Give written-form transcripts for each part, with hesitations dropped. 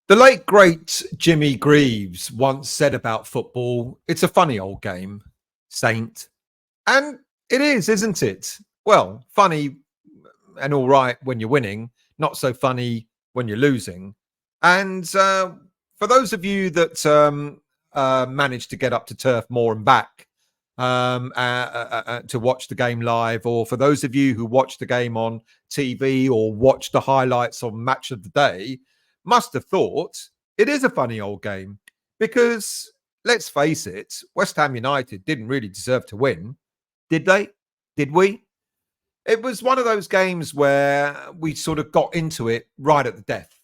The late great Jimmy Greaves once said about football, it's a funny old game, Saint. And it is, isn't it? Well, funny and all right when you're winning, not so funny when you're losing. And for those of you that managed to get up to Turf Moor and back to watch the game live, or for those of you who watch the game on TV or watch the highlights on Match of the Day, must have thought it is a funny old game because let's face it, West Ham United didn't really deserve to win, did they? Did we? It was one of those games where we sort of got into it right at the death.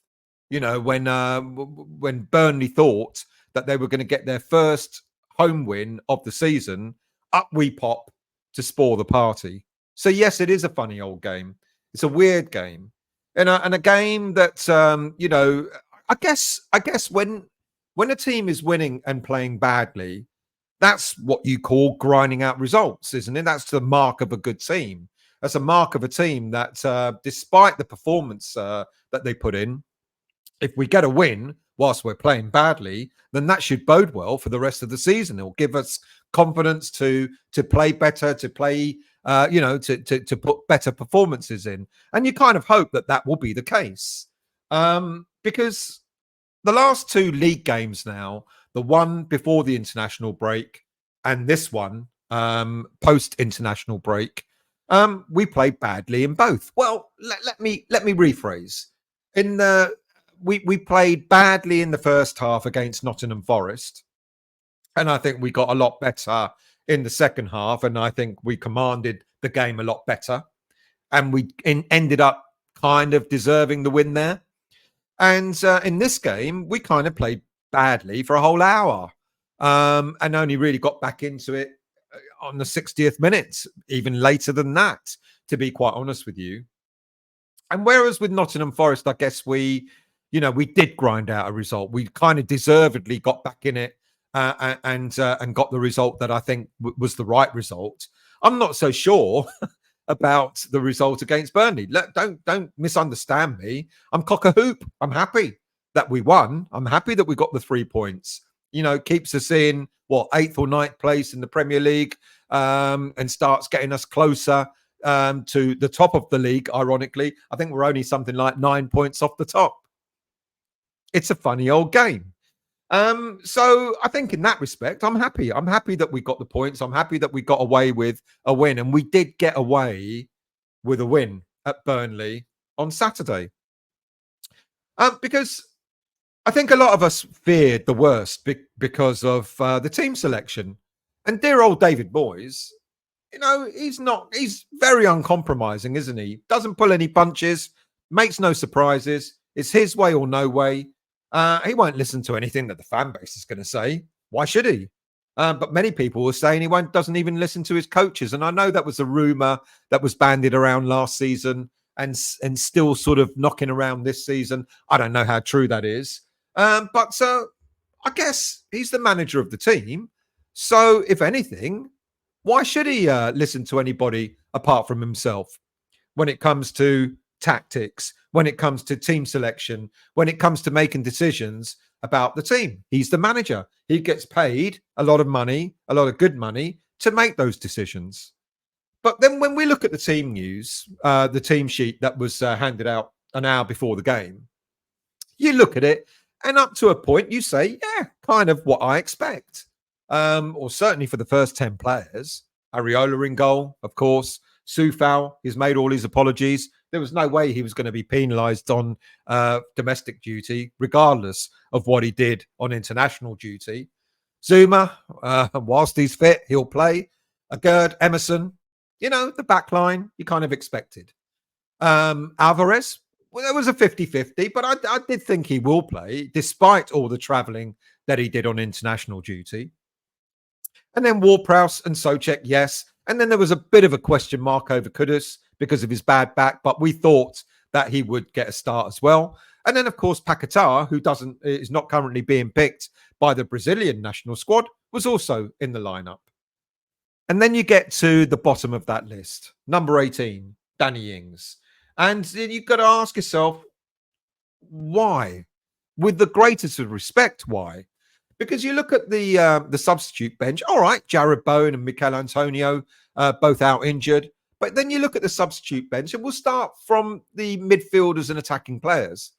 You know, when Burnley thought that they were going to get their first home win of the season, up we pop to spoil the party. So yes, it is a funny old game. It's a weird game, and a game that I guess when a team is winning and playing badly, that's what you call grinding out results, isn't it? That's the mark of a good team. That's a mark of a team that, despite the performance that they put in, if we get a win whilst we're playing badly, then that should bode well for the rest of the season. It'll give us confidence to play better, to play, to put better performances in. And you kind of hope that that will be the case, because the last two league games now, the one before the international break and this one post international break, we played badly in both. Well, let me rephrase. We played badly in the first half against Nottingham Forest, and I think we got a lot better in the second half, and I think we commanded the game a lot better, and we ended up kind of deserving the win there. And in this game, we kind of played badly for a whole hour, and only really got back into it on the 60th minute, even later than that, to be quite honest with you. And whereas with Nottingham Forest, I guess we did grind out a result. We kind of deservedly got back in it and got the result that I think was the right result. I'm not so sure about the result against Burnley. Don't misunderstand me. I'm cock a hoop. I'm happy that we won. I'm happy that we got the 3 points. Keeps us in eighth or ninth place in the Premier League, and starts getting us closer to the top of the league. Ironically, I think we're only something like 9 points off the top. It's a funny old game. So I think in that respect, I'm happy. I'm happy that we got the points. I'm happy that we got away with a win. And we did get away with a win at Burnley on Saturday. Because I think a lot of us feared the worst because of the team selection. And dear old David Moyes, he's very uncompromising, isn't he? Doesn't pull any punches, makes no surprises. It's his way or no way. He won't listen to anything that the fan base is going to say. Why should he? But many people were saying he doesn't even listen to his coaches. And I know that was a rumor that was bandied around last season and still sort of knocking around this season. I don't know how true that is. But I guess he's the manager of the team. So if anything, why should he listen to anybody apart from himself when it comes to tactics, when it comes to team selection, when it comes to making decisions about the team? He's the manager. He gets paid a lot of money, a lot of good money, to make those decisions. But then when we look at the team news, the team sheet that was handed out an hour before the game, you look at it and up to a point you say, yeah, kind of what I expect. Or certainly for the first 10 players. Areola in goal, of course. Soufal, he's made all his apologies. There was no way he was going to be penalised on domestic duty, regardless of what he did on international duty. Zuma, whilst he's fit, he'll play. Gerd, Emerson, the back line, you kind of expected. Alvarez, well, there was a 50-50, but I did think he will play, despite all the travelling that he did on international duty. And then Ward-Prowse and Souček, yes. And then there was a bit of a question mark over Kudus because of his bad back, but we thought that he would get a start as well. And then, of course, Paquetá, who is not currently being picked by the Brazilian national squad, was also in the lineup. And then you get to the bottom of that list, number 18, Danny Ings. And you've got to ask yourself, why? with the greatest of respect. Why? Because you look at the substitute bench. All right, Jared Bowen and Mikel Antonio both out injured. But then you look at the substitute bench, and we'll start from the midfielders and attacking players.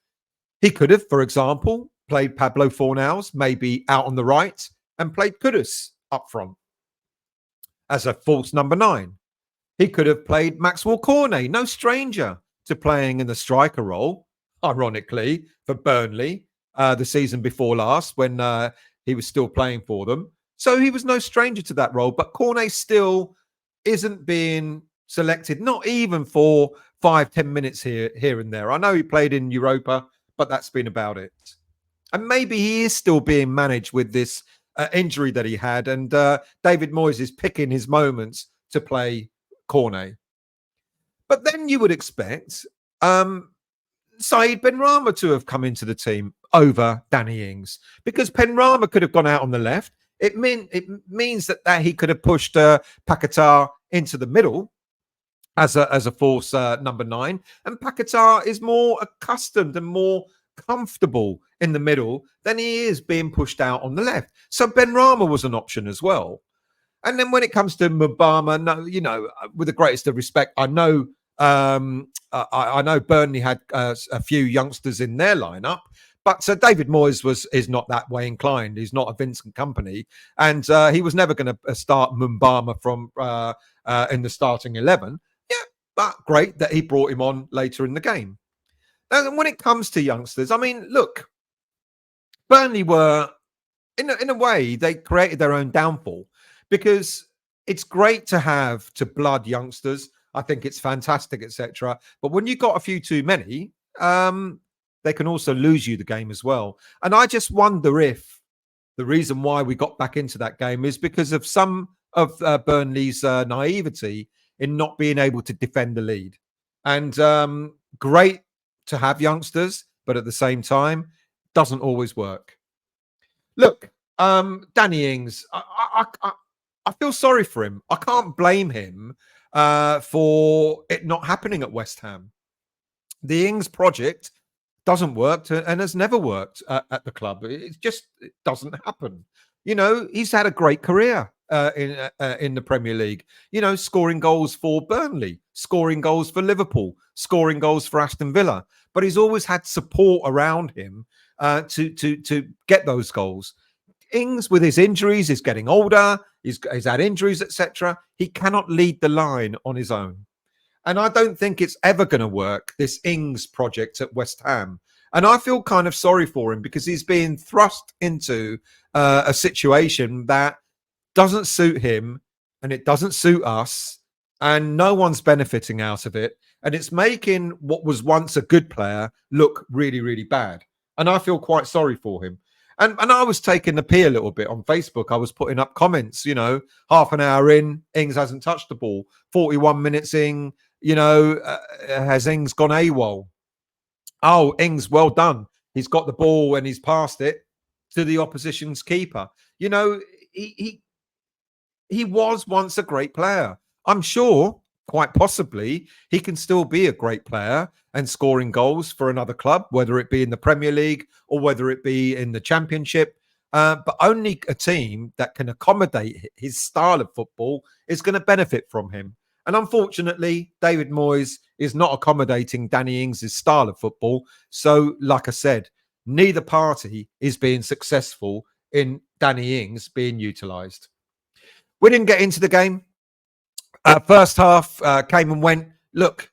He could have, for example, played Pablo Fornals, maybe out on the right, and played Kudus up front as a false number 9. He could have played Maxwell Cornet, no stranger to playing in the striker role, ironically, for Burnley the season before last when he was still playing for them. So he was no stranger to that role, but Cornet still isn't being selected, not even for 5-10 minutes here and there. I know he played in Europa, but that's been about it. And maybe he is still being managed with this injury that he had, and David Moyes is picking his moments to play Cornet. But then you would expect Saeed Benrahma to have come into the team over Danny Ings, because Benrahma could have gone out on the left. It means that he could have pushed Paquetá into the middle as a false number 9, and Paquetá is more accustomed and more comfortable in the middle than he is being pushed out on the left. So Benrahma was an option as well. And then when it comes to Mbama, no, with the greatest of respect, I know I know Burnley had a few youngsters in their lineup, but David Moyes is not that way inclined. He's not a Vincent Kompany, and he was never going to start Mbama from in the starting 11. Yeah, but great that he brought him on later in the game. And when it comes to youngsters, I mean, look, Burnley were, in a way, they created their own downfall, because it's great to blood youngsters. I think it's fantastic, etc. But when you got a few too many, they can also lose you the game as well. And I just wonder if the reason why we got back into that game is because of some of Burnley's naivety in not being able to defend the lead. And great to have youngsters, but at the same time, doesn't always work. Look, Danny Ings, I feel sorry for him. I can't blame him for it not happening at West Ham. The Ings project doesn't work and has never worked at the club. It doesn't happen. You know, he's had a great career in the Premier League. You know, scoring goals for Burnley, scoring goals for Liverpool, scoring goals for Aston Villa. But he's always had support around him to get those goals. Ings, with his injuries, is getting older. He's had injuries, etc. He cannot lead the line on his own. And I don't think it's ever going to work, this Ings project at West Ham. And I feel kind of sorry for him, because he's being thrust into a situation that doesn't suit him and it doesn't suit us. And no one's benefiting out of it. And it's making what was once a good player look really, really bad. And I feel quite sorry for him. And I was taking the pee a little bit on Facebook. I was putting up comments, you know, half an hour in, Ings hasn't touched the ball. 41 minutes in, you know, has Ings gone AWOL? Oh, Ings, well done. He's got the ball and he's passed it to the opposition's keeper. You know, he was once a great player. I'm sure, quite possibly, he can still be a great player and scoring goals for another club, whether it be in the Premier League or whether it be in the Championship. But only a team that can accommodate his style of football is going to benefit from him. And unfortunately, David Moyes is not accommodating Danny Ings' style of football. So, like I said, neither party is being successful in Danny Ings being utilised. We didn't get into the game. First half came and went. Look,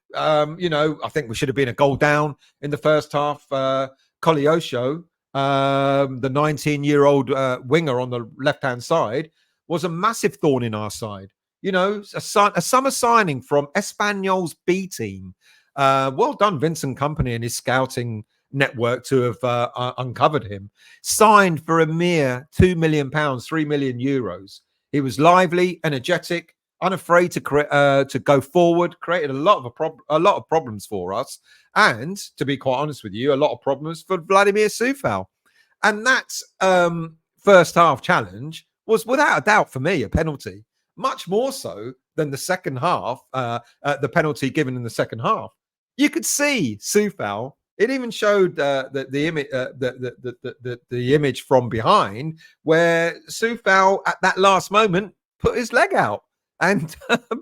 you know, I think we should have been a goal down in the first half. Koleosho, the 19-year-old winger on the left-hand side, was a massive thorn in our side. You know, a summer signing from Espanyol's B team. Well done, Vincent Kompany and his scouting network to have uncovered him. Signed for a mere £2 million, €3 million. He was lively, energetic, unafraid to go forward. Created a lot of problems for us, and to be quite honest with you, a lot of problems for Vladimir Coufal. And that first half challenge was without a doubt for me a penalty. Much more so than the second half, the penalty given in the second half. You could see Coufal It even showed the image, the image from behind, where Sufal at that last moment put his leg out and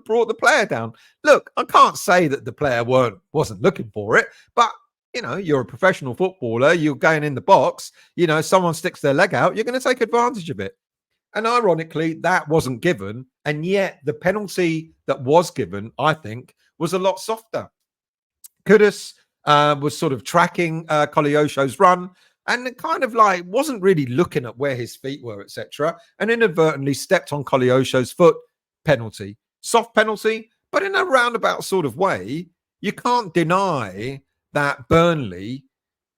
brought the player down. Look, I can't say that the player wasn't looking for it, but you're a professional footballer. You're going in the box. Someone sticks their leg out. You're going to take advantage of it. And ironically, that wasn't given. And yet the penalty that was given, I think, was a lot softer. Kudus was sort of tracking Koleosho's run and it kind of like wasn't really looking at where his feet were, etc. And inadvertently stepped on Koleosho's foot. Penalty. Soft penalty, but in a roundabout sort of way. You can't deny that Burnley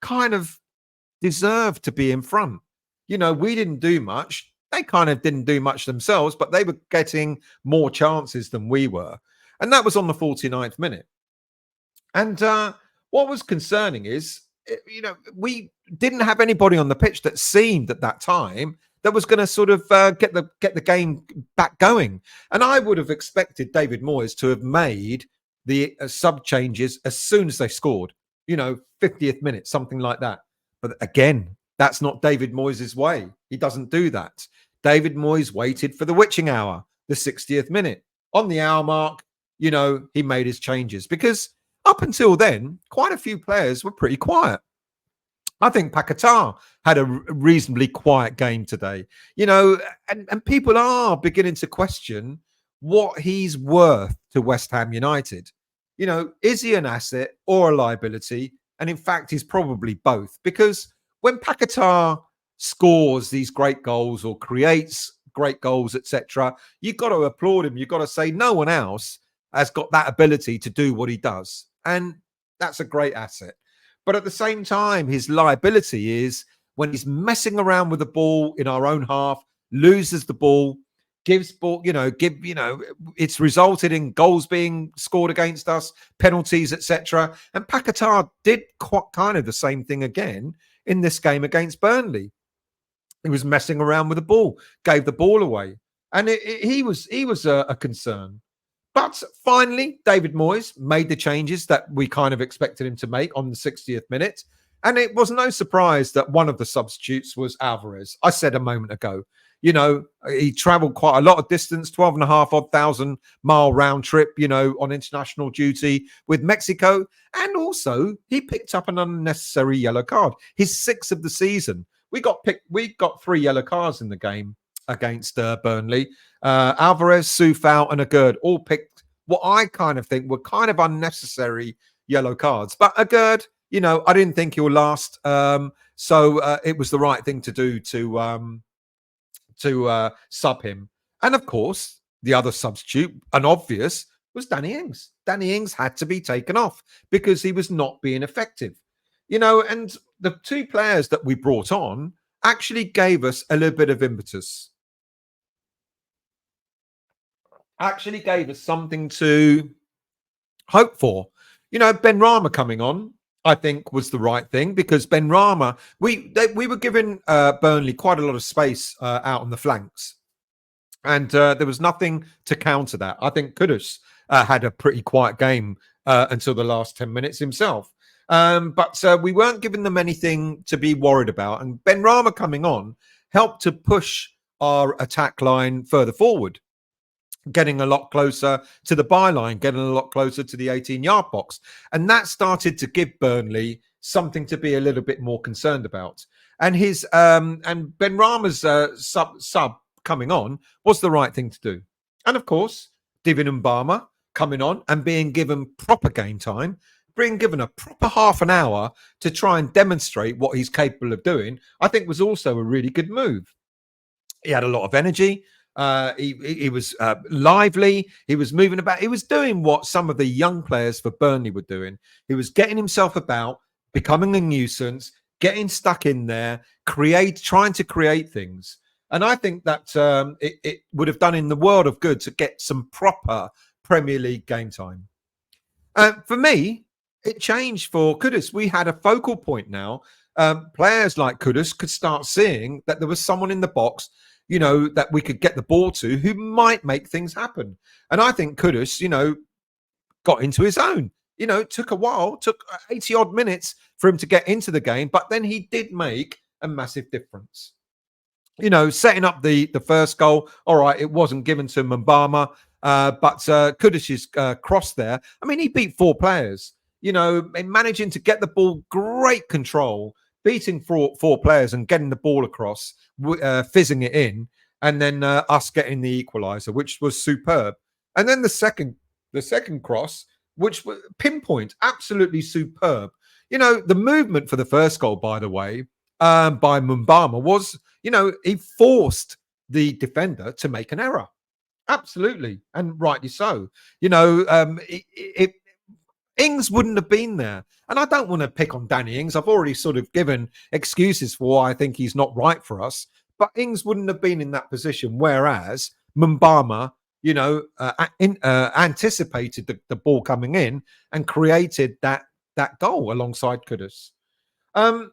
kind of deserved to be in front. We didn't do much. They kind of didn't do much themselves, but they were getting more chances than we were. And that was on the 49th minute. And what was concerning is, we didn't have anybody on the pitch that seemed at that time that was going to sort of get the game back going. And I would have expected David Moyes to have made the sub changes as soon as they scored, 50th minute, something like that. But again, that's not David Moyes' way. He doesn't do that. David Moyes waited for the witching hour, the 60th minute. On the hour mark, he made his changes because up until then, quite a few players were pretty quiet. I think Paquetá had a reasonably quiet game today, and people are beginning to question what he's worth to West Ham United. Is he an asset or a liability? And in fact, he's probably both, because when Paquetá scores these great goals or creates great goals, etc., you've got to applaud him. You've got to say no one else has got that ability to do what he does. And that's a great asset. But at the same time, his liability is when he's messing around with the ball in our own half, loses the ball, gives ball, it's resulted in goals being scored against us, penalties, etc. And Paquetá did quite kind of the same thing again in this game against Burnley. He was messing around with the ball, gave the ball away, and he was a concern. But finally, David Moyes made the changes that we kind of expected him to make on the 60th minute. And it was no surprise that one of the substitutes was Alvarez. I said a moment ago, he traveled quite a lot of distance, 12,500 mile round trip, on international duty with Mexico. And also he picked up an unnecessary yellow card, his 6th of the season. We got 3 yellow cards in the game against Burnley. Alvarez, Sufal and Agurd all picked what I kind of think were kind of unnecessary yellow cards. But Agurd, I didn't think he'll last. So it was the right thing to do to sub him. And of course, the other substitute, an obvious, was Danny Ings. Danny Ings had to be taken off because he was not being effective. And the 2 players that we brought on actually gave us a little bit of impetus. Actually gave us something to hope for. Benrahma coming on, I think, was the right thing, because Benrahma, we were giving Burnley quite a lot of space out on the flanks, and there was nothing to counter that. I think Kudus had a pretty quiet game until the last 10 minutes himself, but we weren't giving them anything to be worried about. And Benrahma coming on helped to push our attack line further forward, getting a lot closer to the byline, getting a lot closer to the 18-yard box. And that started to give Burnley something to be a little bit more concerned about. And his and Benrahma's sub coming on was the right thing to do. And of course, David Moyes coming on and being given proper game time, being given a proper half an hour to try and demonstrate what he's capable of doing, I think was also a really good move. He had a lot of energy. He was lively. He was moving about. He was doing what some of the young players for Burnley were doing. He was getting himself about, becoming a nuisance, getting stuck in there, trying to create things. And I think that it would have done in the world of good to get some proper Premier League game time. For me, it changed for Kudus. We had a focal point now. Players like Kudus could start seeing that there was someone in the box, that we could get the ball to, who might make things happen. And I think Kudus, got into his own. You know, it took a while, took 80 odd minutes for him to get into the game, but then he did make a massive difference. You know, setting up the first goal. All right, it wasn't given to Mbama, but Kudus's cross there. I mean, he beat four players. You know, and managing to get the ball, great control, beating four players and getting the ball across, fizzing it in, and then us getting the equaliser, which was superb. And then the second cross, which was pinpoint, absolutely superb. You know, the movement for the first goal, by the way, by Mbama was, you know, he forced the defender to make an error. Absolutely. And rightly so. You know, Ings wouldn't have been there. And I don't want to pick on Danny Ings. I've already sort of given excuses for why I think he's not right for us. But Ings wouldn't have been in that position. Whereas Mbama, you know, anticipated the ball coming in and created that goal alongside Kudus. And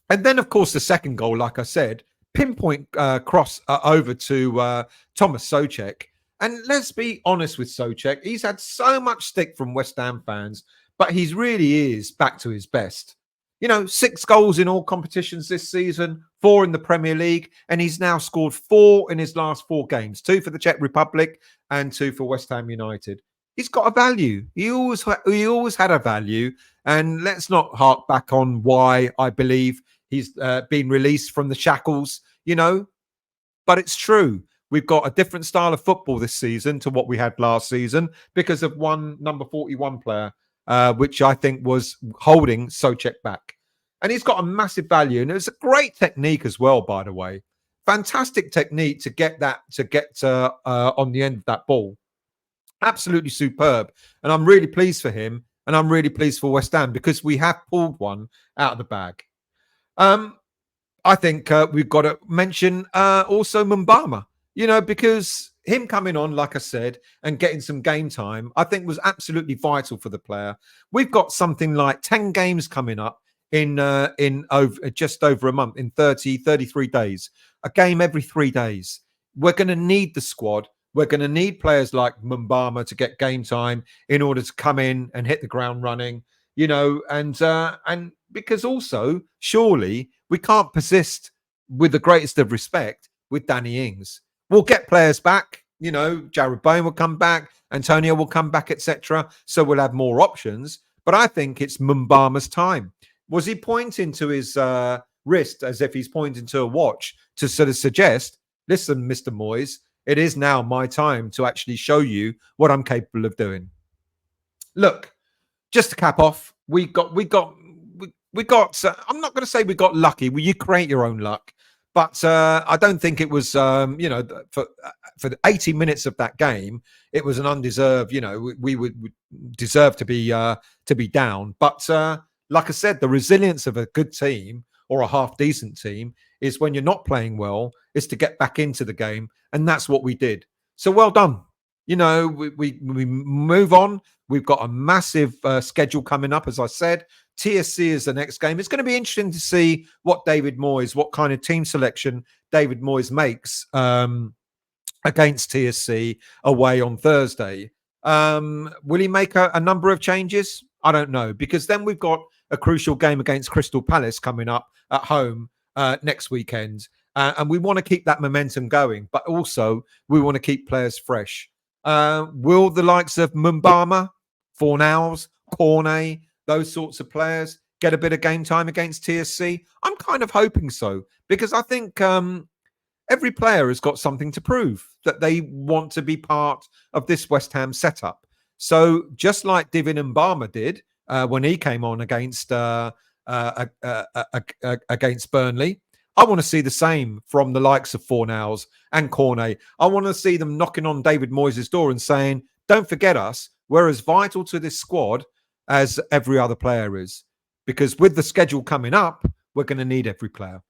then, of course, the second goal, like I said, pinpoint cross over to Thomas Souček. And let's be honest with Souček. He's had so much stick from West Ham fans, but he really is back to his best. You know, 6 goals in all competitions this season, 4 in the Premier League, and he's now scored 4 in his last 4 games, 2 for the Czech Republic and 2 for West Ham United. He's got a value. He always had a value. And let's not hark back on why I believe he's been released from the shackles, you know, but it's true. We've got a different style of football this season to what we had last season because of one number 41 player, which I think was holding Souček back. And he's got a massive value. And it was a great technique as well, by the way. Fantastic technique to get on the end of that ball. Absolutely superb. And I'm really pleased for him. And I'm really pleased for West Ham because we have pulled one out of the bag. I think we've got to mention also Mbama, you know, because him coming on, like I said, and getting some game time, I think was absolutely vital for the player. We've got something like 10 games coming up in over just over a month, in 33 days, a game every 3 days. We're going to need the squad. We're going to need players like Mbama to get game time in order to come in and hit the ground running, you know, and because also, surely we can't persist, with the greatest of respect, with Danny Ings. We'll get players back, you know, Jared Bowen will come back, Antonio will come back, etc. So we'll have more options. But I think it's Mbama's time. Was he pointing to his wrist as if he's pointing to a watch to sort of suggest, listen, Mr. Moyes, it is now my time to actually show you what I'm capable of doing. Look, just to cap off, we got. I'm not going to say we got lucky. Well, you create your own luck, but I don't think it was. You know, for the 80 minutes of that game, it was an undeserved. You know, we would deserve to be down. But like I said, the resilience of a good team or a half decent team is when you're not playing well, is to get back into the game, and that's what we did. So well done. You know, we move on. We've got a massive schedule coming up, as I said. TSC is the next game. It's going to be interesting to see what kind of team selection David Moyes makes against TSC away on Thursday. Will he make a number of changes? I don't know, because then we've got a crucial game against Crystal Palace coming up at home next weekend. And we want to keep that momentum going, but also we want to keep players fresh. Will the likes of Mbama, Fornals, Cornet, those sorts of players get a bit of game time against TSC? I'm kind of hoping so, because I think every player has got something to prove, that they want to be part of this West Ham setup. So just like David Mbama did when he came on against Burnley, I want to see the same from the likes of Fornals and Cornet. I want to see them knocking on David Moyes' door and saying, don't forget us. We're as vital to this squad as every other player is. Because with the schedule coming up, we're going to need every player.